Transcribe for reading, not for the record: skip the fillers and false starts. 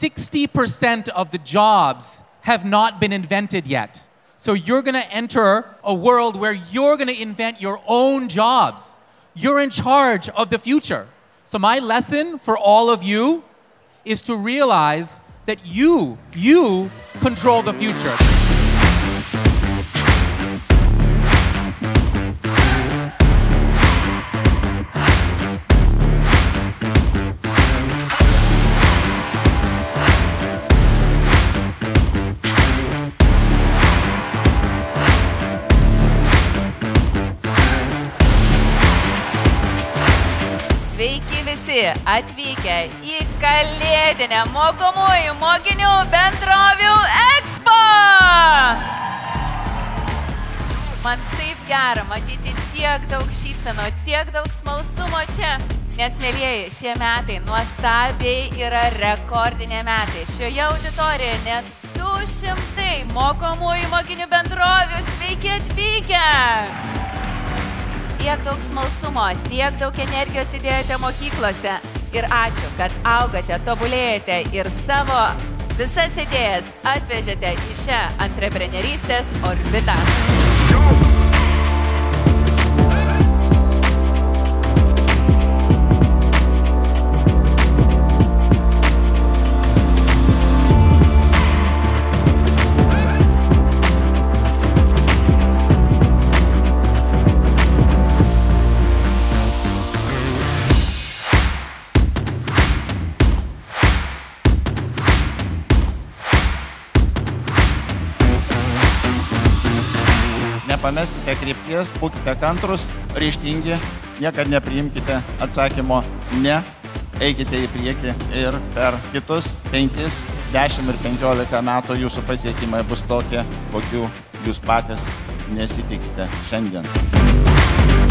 60% of the jobs have not been invented yet. So you're going to enter a world where you're going to invent your own jobs. You're in charge of the future. So my lesson for all of you is to realize that you control the future. Sveiki visi atvykę į kalėdinę mokomųjų mokinių bendrovių Expo! Man taip gera matyti tiek daug šypsenų, tiek daug smalsumo čia, nes, mielieji, šie metai nuostabiai yra rekordiniai metai. Šioje auditorijoje net 200 mokomųjų mokinių bendrovių. Sveiki atvykę! Tiek daug smalsumo, tiek daug energijos įdėjote mokyklose. Ir ačiū, kad augate, tobulėjate ir savo visas idėjas atvežėte į šią antreprenerystės orbitą. Nepameskite krypties, būkite kantrus, ryžtingi, niekad nepriimkite atsakymo ne, eikite į priekį ir per kitus 5, 10 ir 15 metų jūsų pasiekimai bus tokie, kokių jūs patys nesitikite šiandien.